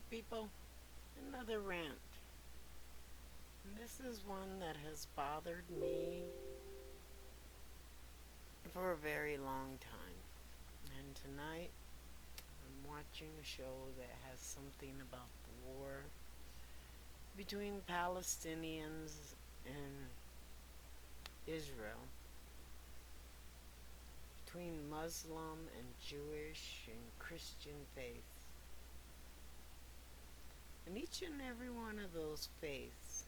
Hello, people. Another rant. And this is one that has bothered me for a very long time. And tonight, I'm watching a show that has something about the war between Palestinians and Israel, between Muslim and Jewish and Christian faiths. And each and every one of those faiths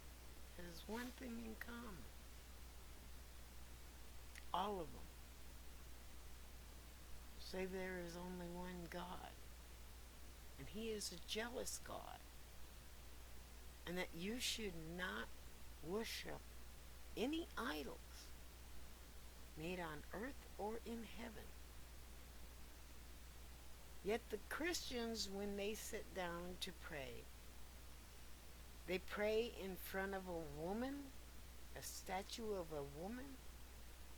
has one thing in common. All of them say there is only one God, and He is a jealous God, and that you should not worship any idols made on earth or in heaven. Yet the Christians, when they sit down to pray, they pray in front of a woman, a statue of a woman,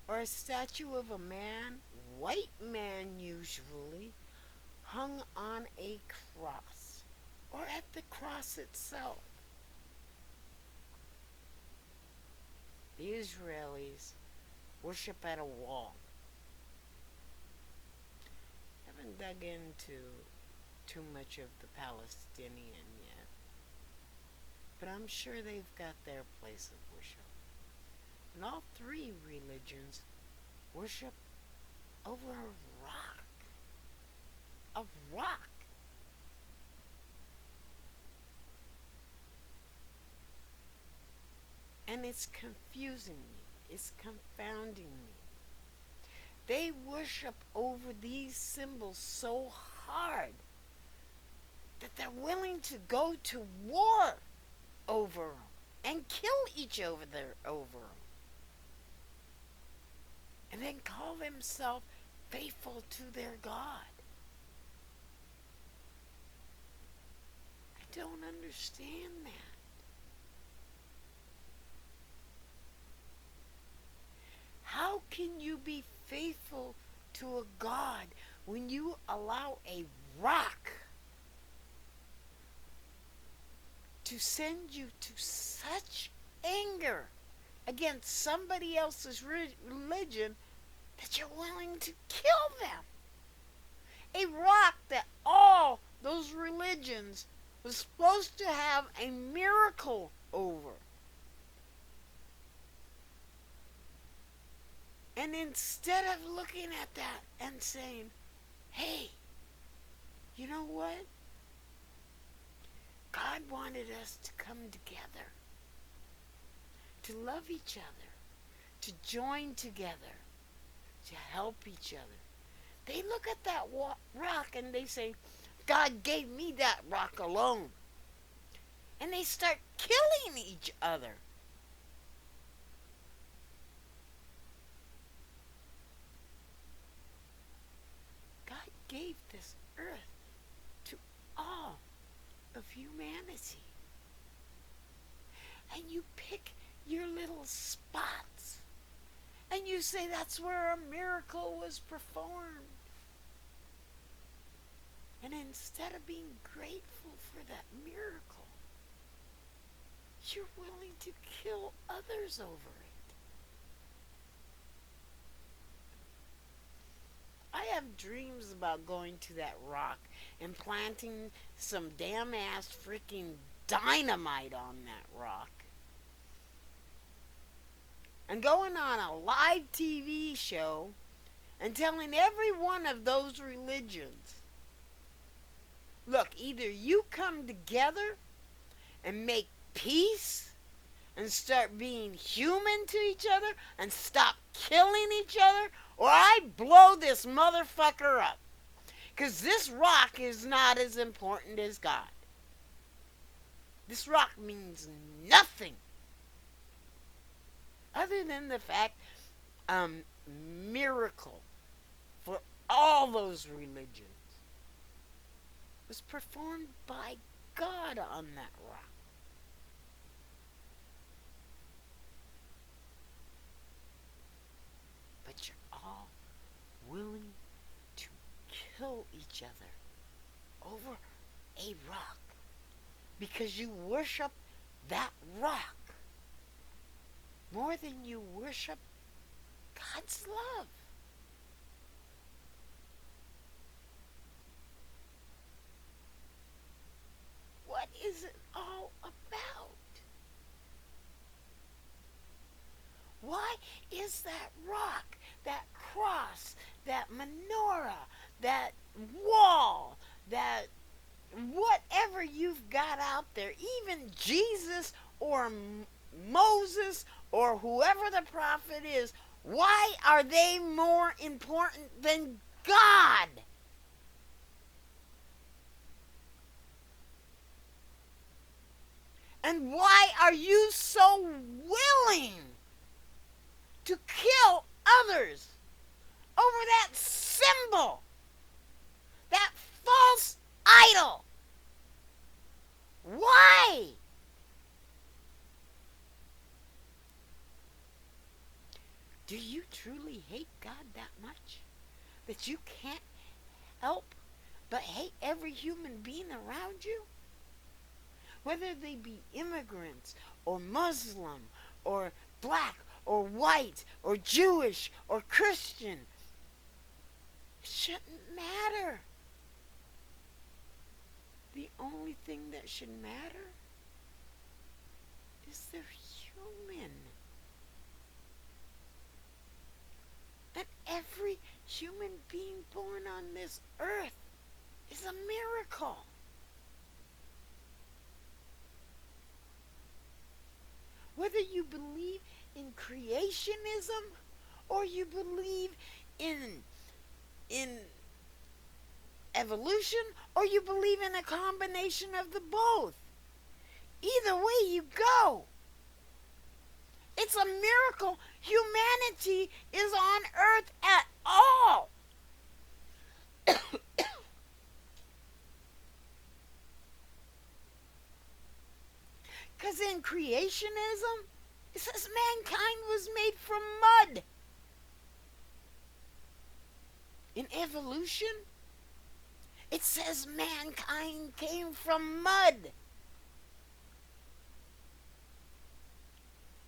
or a statue of a man, white man usually, hung on a cross, or at the cross itself. The Israelis worship at a wall. Haven't dug into too much of the Palestinian yet, but I'm sure they've got their place of worship. And all three religions worship over a rock. A rock. And it's confusing me. It's confounding me. They worship over these symbols so hard that they're willing to go to war over them and kill each other over them. And then call themselves faithful to their God. I don't understand that. How can you be faithful to a God when you allow a rock to send you to such anger against somebody else's religion that you're willing to kill them? A rock that all those religions was supposed to have a miracle over. And instead of looking at that and saying, hey, you know what? God wanted us to come together, to love each other, to join together, to help each other. They look at that rock and they say, God gave me that rock alone. And they start killing each other. God gave this earth to all of humanity. And you pick your little spots and you say that's where a miracle was performed. And instead of being grateful for that miracle, you're willing to kill others over it. I have dreams about going to that rock and planting some damn ass freaking dynamite on that rock. And going on a live TV show and telling every one of those religions, look, either you come together and make peace and start being human to each other and stop killing each other, or I blow this motherfucker up. Because this rock is not as important as God. This rock means nothing other than the fact miracle for all those religions was performed by God on that rock. But you're all willing to kill each other over a rock because you worship that rock more than you worship God's love. What is it all about? Why is that rock, that cross, that menorah, that wall, that whatever you've got out there, even Jesus or Moses or whoever the prophet is, why are they more important than God? And why are you so willing to kill others over that symbol, that false idol? Why? Do you truly hate God that much that you can't help but hate every human being around you? Whether they be immigrants or Muslim or black or white or Jewish or Christian, it shouldn't matter. The only thing that should matter is they're human. And every human being born on this earth is a miracle. Whether you believe in creationism or you believe in evolution or you believe in a combination of the both, either way you go, it's a miracle humanity is on earth at all. Because in creationism, it says mankind was made from mud. In evolution, it says mankind came from mud.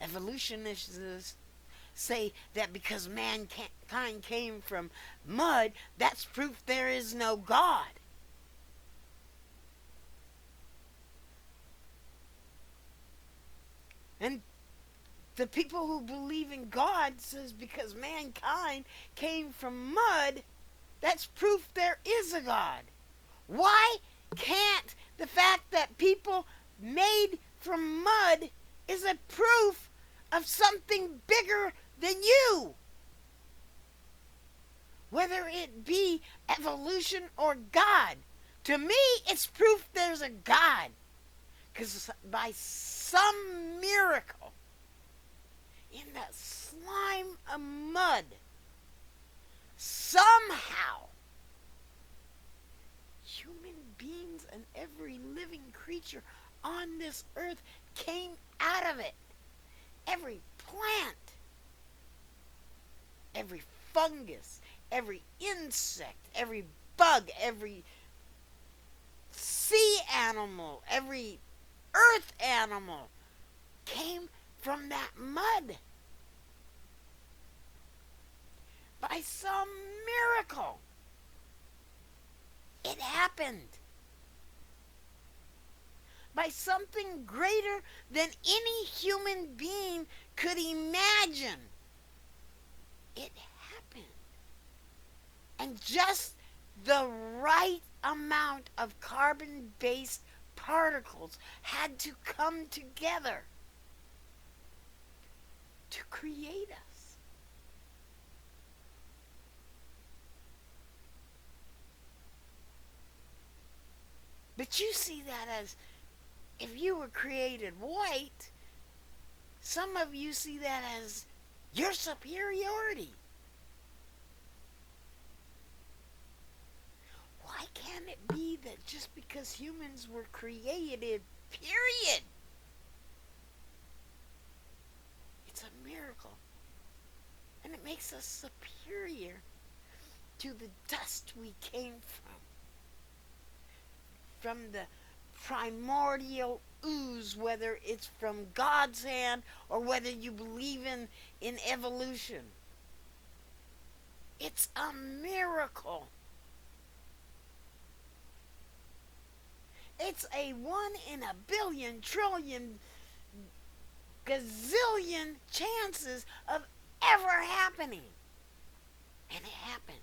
Evolutionists say that because mankind came from mud, that's proof there is no God. And the people who believe in God says because mankind came from mud, that's proof there is a God. Why can't the fact that people made from mud is a proof of something bigger than you? Whether it be evolution or God, to me it's proof there's a God. Because by some miracle, in that slime of mud, somehow, human beings and every living creature on this earth came out of it. Every plant, every fungus, every insect, every bug, every sea animal, every earth animal came from that mud. By some miracle, it happened. By something greater than any human being could imagine, it happened. And just the right amount of carbon-based particles had to come together to create us. But you see that as if you were created white, some of you see that as your superiority. Why can't it be that just because humans were created, period, it's a miracle? And it makes us superior to the dust we came from primordial ooze, whether it's from God's hand or whether you believe in evolution. It's a miracle. It's a 1 in a billion trillion gazillion chances of ever happening. And it happened.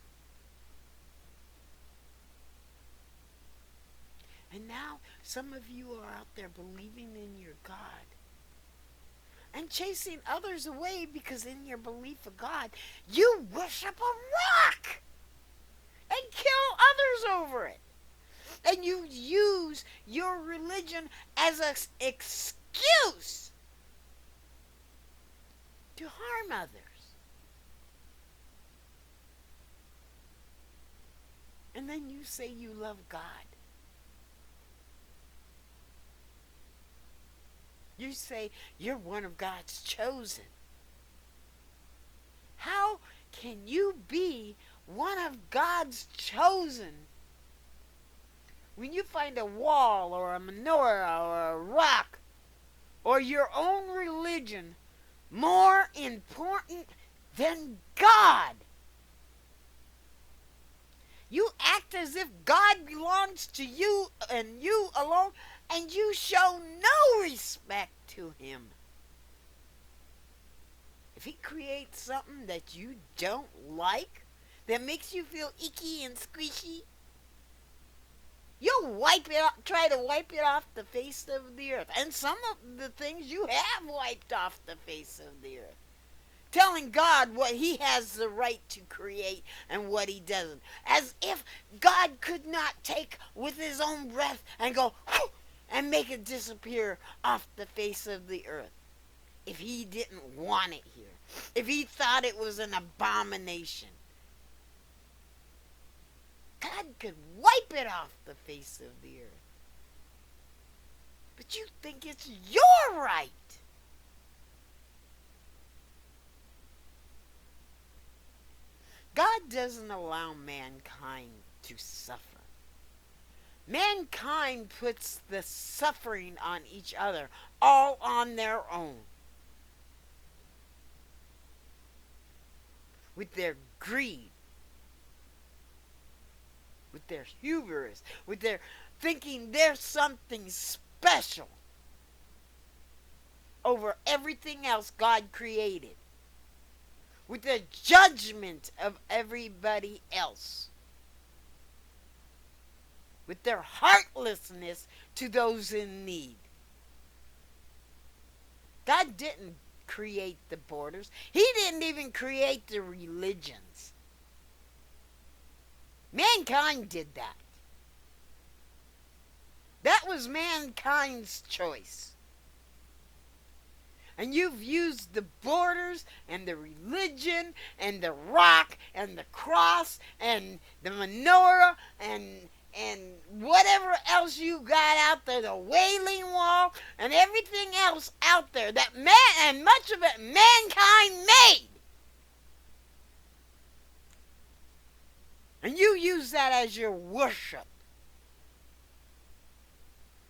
And now some of you are out there believing in your God and chasing others away because in your belief of God, you worship a rock and kill others over it. And you use your religion as an excuse to harm others. And then you say you love God. You say you're one of God's chosen. How can you be one of God's chosen when you find a wall or a menorah or a rock or your own religion more important than God? You act as if God belongs to you and you alone, and you show no respect to him. If he creates something that you don't like, that makes you feel icky and squishy, you'll try to wipe it off the face of the earth. And some of the things you have wiped off the face of the earth. Telling God what he has the right to create and what he doesn't. As if God could not take with his own breath and go, whoo, and make it disappear off the face of the earth. If he didn't want it here. If he thought it was an abomination. God could wipe it off the face of the earth. But you think it's your right. God doesn't allow mankind to suffer. Mankind puts the suffering on each other, all on their own. With their greed, with their hubris, with their thinking they're something special over everything else God created. With the judgment of everybody else. With their heartlessness to those in need. God didn't create the borders. He didn't even create the religions. Mankind did that. That was mankind's choice. And you've used the borders and the religion and the rock and the cross and the menorah and whatever else you got out there, the Wailing Wall and everything else out there that man and much of it mankind made. And you use that as your worship.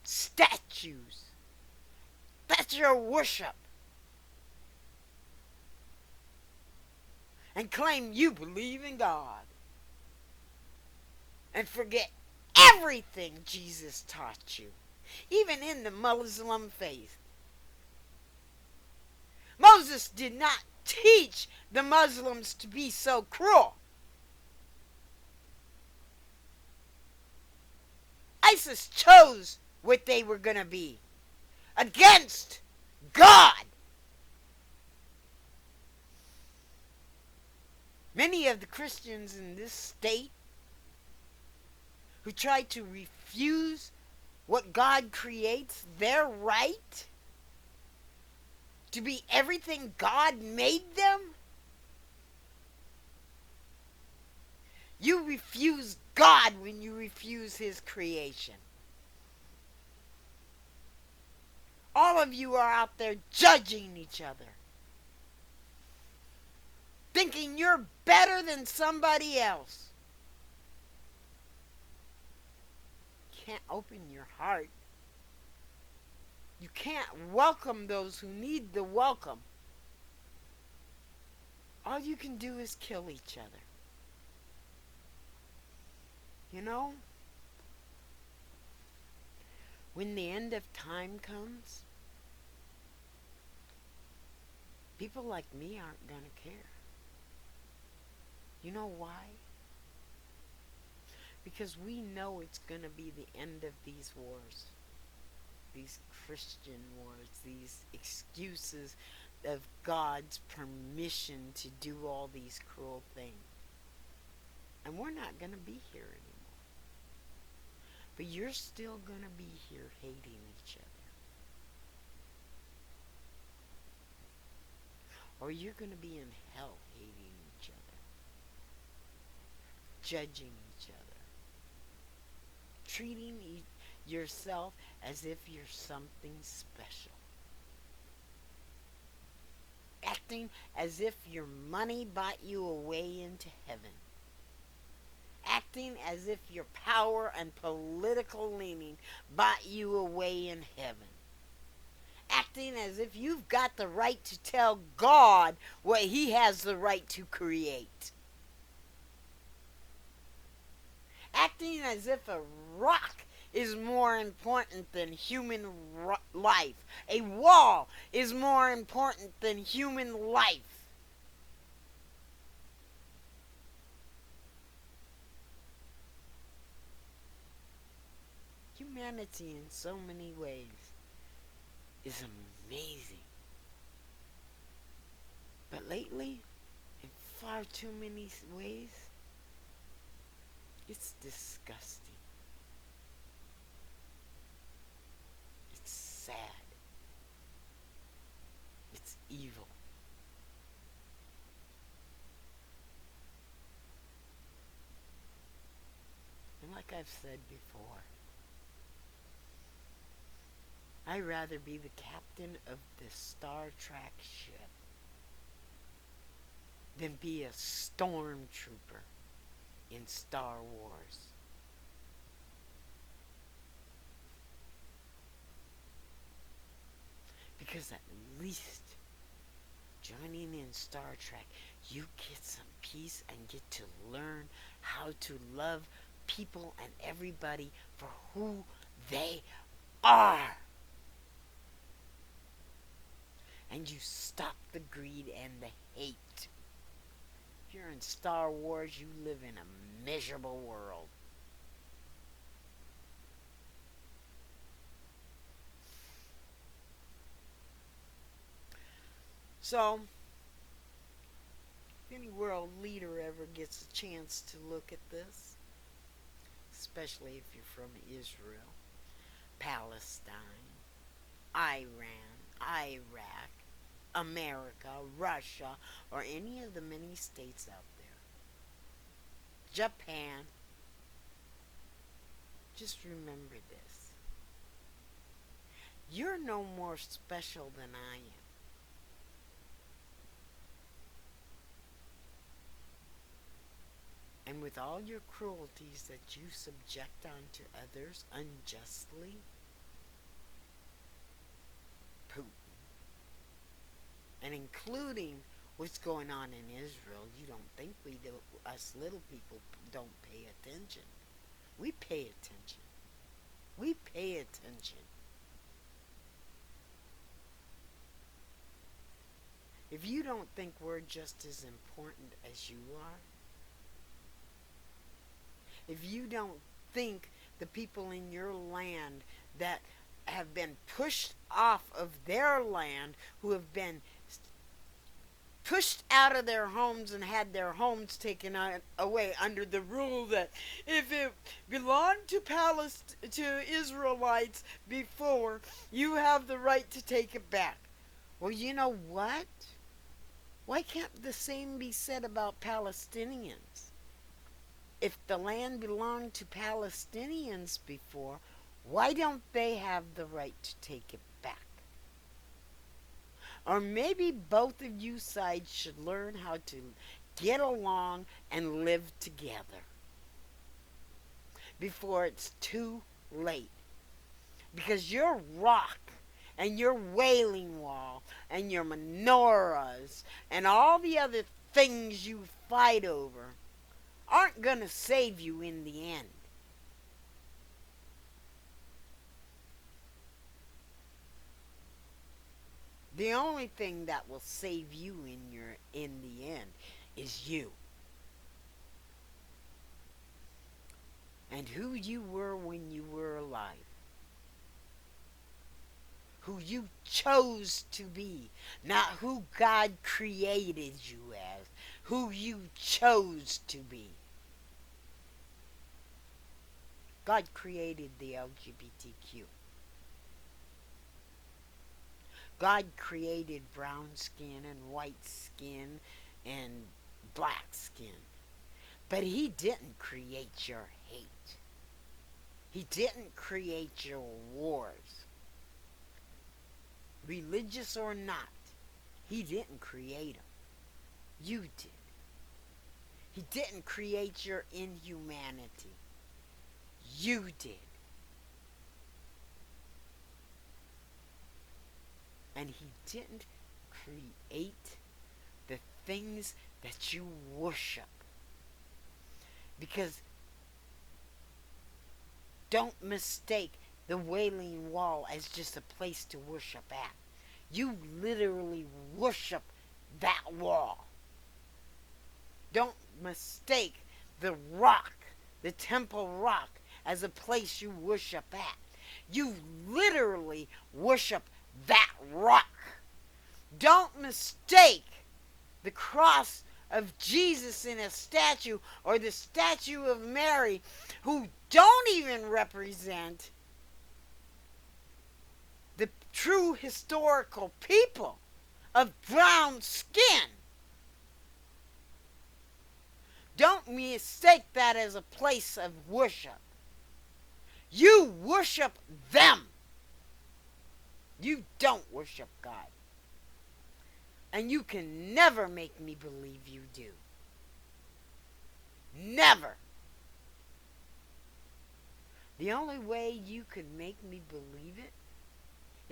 Statues. That's your worship. And claim you believe in God. And forget everything Jesus taught you. Even in the Muslim faith. Moses did not teach the Muslims to be so cruel. ISIS chose what they were going to be. Against God. Many of the Christians in this state who try to refuse what God creates, their right to be everything God made them, you refuse God when you refuse his creation. All of you are out there judging each other. Thinking you're better than somebody else. You can't open your heart You can't welcome those who need the welcome. All you can do is kill each other. You know, when the end of time comes, people like me aren't going to care. You know why? Because we know it's going to be the end of these wars. These Christian wars, these excuses of God's permission to do all these cruel things. And we're not going to be here anymore. But you're still going to be here hating each other. Or you're going to be in hell hating each other. Judging each other. Treating yourself as if you're something special. Acting as if your money bought you a way into heaven. Acting as if your power and political leaning bought you a way in heaven. Acting as if you've got the right to tell God what He has the right to create. Acting as if a rock is more important than human life. A wall is more important than human life. Humanity in so many ways is amazing. But lately, in far too many ways, it's disgusting. It's sad. It's evil. And like I've said before, I'd rather be the captain of the Star Trek ship than be a stormtrooper in Star Wars. Because at least joining in Star Trek, you get some peace and get to learn how to love people and everybody for who they are. And you stop the greed and the hate. If you're in Star Wars, you live in a miserable world. So, if any world leader ever gets a chance to look at this, especially if you're from Israel, Palestine, Iran, Iraq, America, Russia, or any of the many states out there, Japan, just remember this. You're no more special than I am. And with all your cruelties that you subject onto others unjustly, Putin, and including what's going on in Israel, you don't think we do, us little people don't pay attention. We pay attention. We pay attention. If you don't think we're just as important as you are, if you don't think the people in your land that have been pushed off of their land, who have been pushed out of their homes and had their homes taken away under the rule that if it belonged to Israelites before, you have the right to take it back. Well, you know what? Why can't the same be said about Palestinians? If the land belonged to Palestinians before, why don't they have the right to take it back? Or maybe both of you sides should learn how to get along and live together before it's too late. Because your rock and your Wailing Wall and your menorahs and all the other things you fight over aren't going to save you in the end. The only thing that will save you in the end is you. And who you were when you were alive. Who you chose to be. Not who God created you as. Who you chose to be. God created the LGBTQ. God created brown skin and white skin and black skin. But He didn't create your hate. He didn't create your wars. Religious or not, He didn't create them. You did. He didn't create your inhumanity. You did. And He didn't create the things that you worship. Because don't mistake the Wailing Wall as just a place to worship at. You literally worship that wall. Don't mistake the rock, the Temple Rock, as a place you worship at. You literally worship that rock. Don't mistake the cross of Jesus in a statue or the statue of Mary, who don't even represent the true historical people of brown skin. Don't mistake that as a place of worship. You worship them. You don't worship God. And you can never make me believe you do. Never. The only way you could make me believe it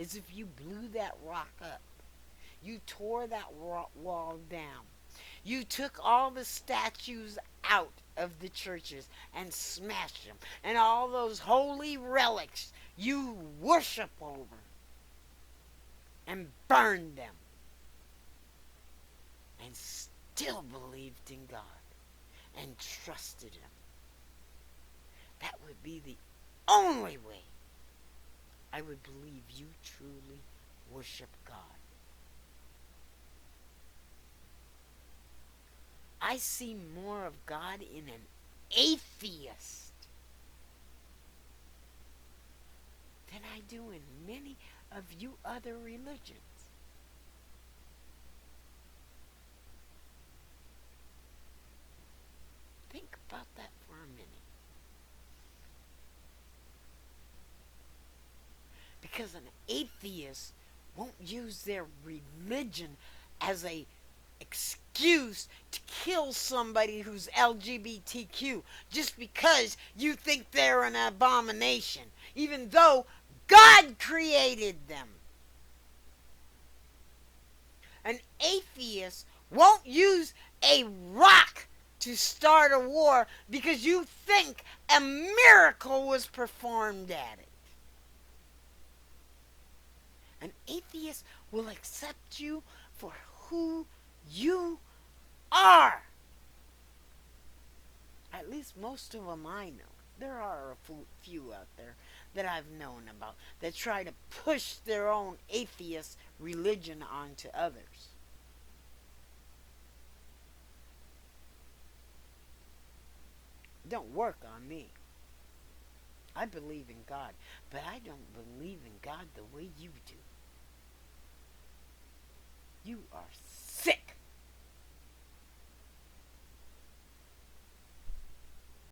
is if you blew that rock up. You tore that wall down. You took all the statues out of the churches and smashed them. And all those holy relics you worship over and burned them. And still believed in God and trusted Him. That would be the only way I would believe you truly worship God. I see more of God in an atheist than I do in many of you other religions. Think about that for a minute. Because an atheist won't use their religion as a excuse to kill somebody who's LGBTQ just because you think they're an abomination, even though God created them. An atheist won't use a rock to start a war because you think a miracle was performed at it. An atheist will accept you for who you are. At least most of them I know. There are a few out there that I've known about that try to push their own atheist religion onto others. Don't work on me. I believe in God, but I don't believe in God the way you do. You are sick.